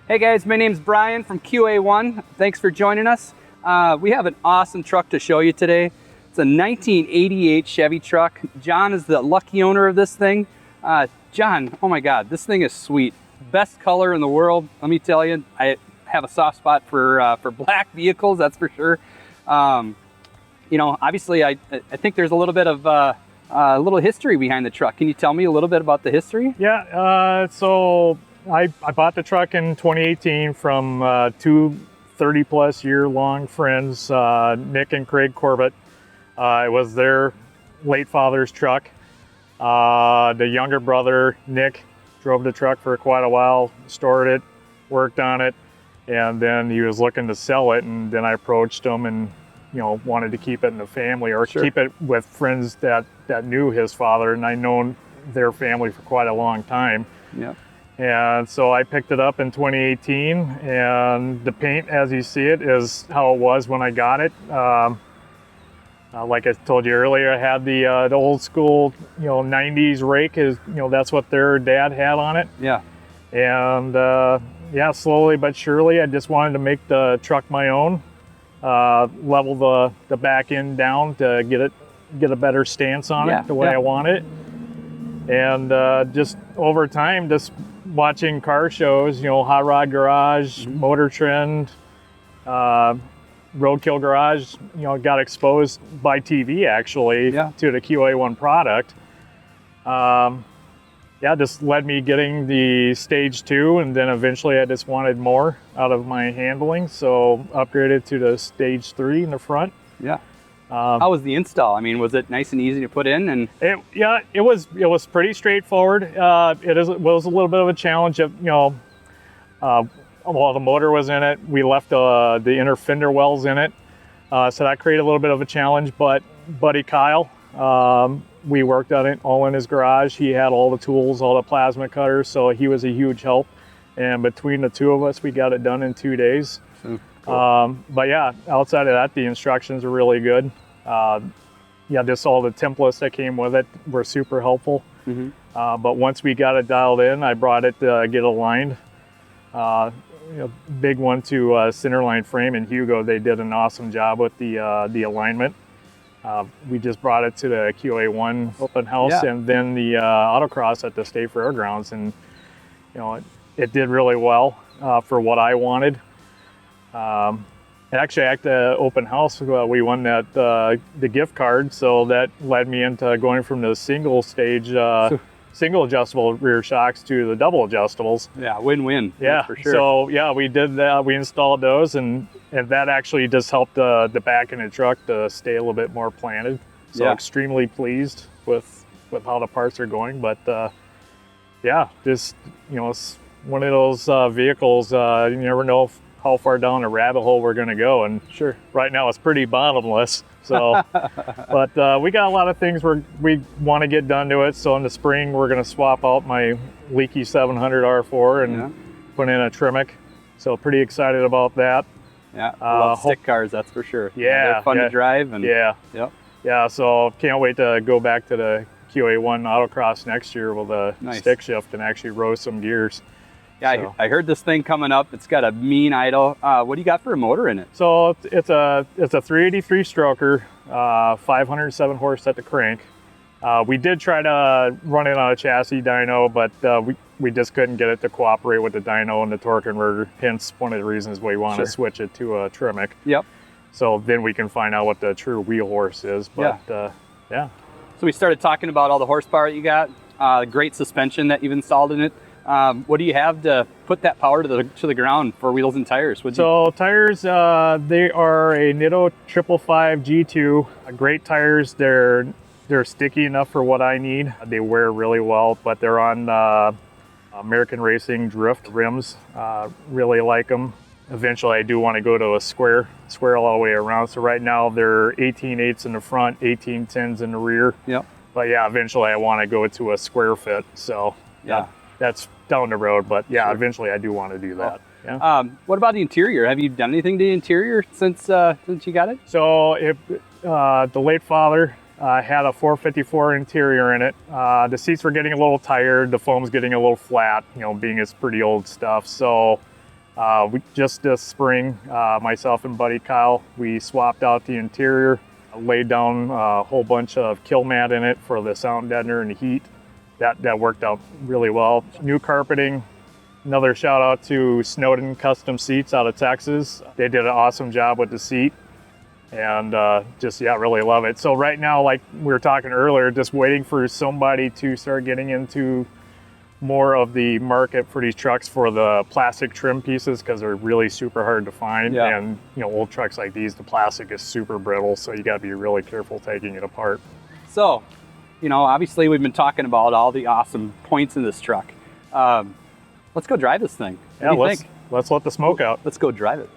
Hey guys, my name's Brian from QA1. Thanks for joining us. We have an awesome truck to show you today. It's a 1988 Chevy truck. John is the lucky owner of this thing. John, oh my God, this thing is sweet. Best color in the world. Let me tell you, I have a soft spot for black vehicles, that's for sure. You know, obviously, I think there's a little bit of a little history behind the truck. Can you tell me a little bit about the history? Yeah, so I bought the truck in 2018 from two 30-plus year long friends, Nick and Craig Corbett. It was their late father's truck. The younger brother, Nick, drove the truck for quite a while, stored it, worked on it, and then he was looking to sell it, and then I approached him and, you know, wanted to keep it in the family or Sure. keep it with friends that knew his father, and I known their family for quite a long time. Yeah. And so I picked it up in 2018, and the paint, as you see it, is how it was when I got it. Like I told you earlier, I had the old school, 90s rake. Is that's what their dad had on it. Yeah. And yeah, slowly but surely, I just wanted to make the truck my own. Level the back end down to get a better stance on it the way I want it. And just over time, just watching car shows, Hot Rod Garage, Motor Trend, Roadkill Garage, got exposed by TV actually to the QA1 product. Yeah, just led me getting the stage 2, and then eventually I just wanted more out of my handling, so upgraded to the stage 3 in the front. Yeah. How was the install? I mean, was it nice and easy to put in? And it was pretty straightforward. It was a little bit of a challenge. While the motor was in it, we left the inner fender wells in it, so that created a little bit of a challenge. But buddy Kyle, we worked on it all in his garage. He had all the tools, all the plasma cutters, so he was a huge help. And between the two of us, we got it done in 2 days. Cool. But yeah, outside of that, the instructions are really good. Yeah, just all the templates that came with it were super helpful. Mm-hmm. But once we got it dialed in, I brought it to get aligned. Big one to Centerline Frame and Hugo. They did an awesome job with the alignment. We just brought it to the QA1 open house and then the Autocross at the State Fairgrounds, and it did really well for what I wanted. Actually, at the open house, we won that the gift card, so that led me into going from the single stage, single adjustable rear shocks to the double adjustables. Yeah, win-win. Yeah, for sure. So yeah, we did that. We installed those, and that actually just helped the back of the truck to stay a little bit more planted. So extremely pleased with how the parts are going. But yeah, just it's one of those vehicles. You never know how far down a rabbit hole we're going to go, and right now it's pretty bottomless. So, but we got a lot of things we want to get done to it. So in the spring, we're going to swap out my leaky 700 R4 and put in a Tremec. So pretty excited about that. Yeah, I love stick cars, that's for sure. Yeah, they're fun to drive. And yeah. So can't wait to go back to the QA1 Autocross next year with a stick shift and actually row some gears. Yeah, so. I heard this thing coming up. It's got a mean idle. What do you got for a motor in it? So it's a 383 stroker, 507 horse at the crank. We did try to run it on a chassis dyno, but we just couldn't get it to cooperate with the dyno and the torque converter. Hence one of the reasons we want to switch it to a Tremec. Yep. So then we can find out what the true wheel horse is. But yeah. So we started talking about all the horsepower that you got, great suspension that you've installed in it. What do you have to put that power to the ground for wheels and tires? Tires, they are a Nitto 555 G2. Great tires. They're sticky enough for what I need. They wear really well, but they're on American Racing Drift rims. Really like them. Eventually, I do want to go to a square all the way around. So right now they're 18/8s in the front, 18/10s in the rear. Yep. But yeah, eventually I want to go to a square fit. So that's down the road, but eventually I do want to do that. Yeah. What about the interior? Have you done anything to the interior since you got it? So the late father had a 454 interior in it. The seats were getting a little tired. The foam's getting a little flat, being it's pretty old stuff. So Just this spring, myself and buddy Kyle, we swapped out the interior, laid down a whole bunch of kill mat in it for the sound deadener and the heat. That worked out really well. New carpeting. Another shout out to Snowden Custom Seats out of Texas. They did an awesome job with the seat, and really love it. So right now, like we were talking earlier, just waiting for somebody to start getting into more of the market for these trucks for the plastic trim pieces, because they're really super hard to find. Yeah. And old trucks like these, the plastic is super brittle, so you got to be really careful taking it apart. So, obviously we've been talking about all the awesome points in this truck. Let's go drive this thing. What do you think? Let's let the smoke out. Let's go drive it.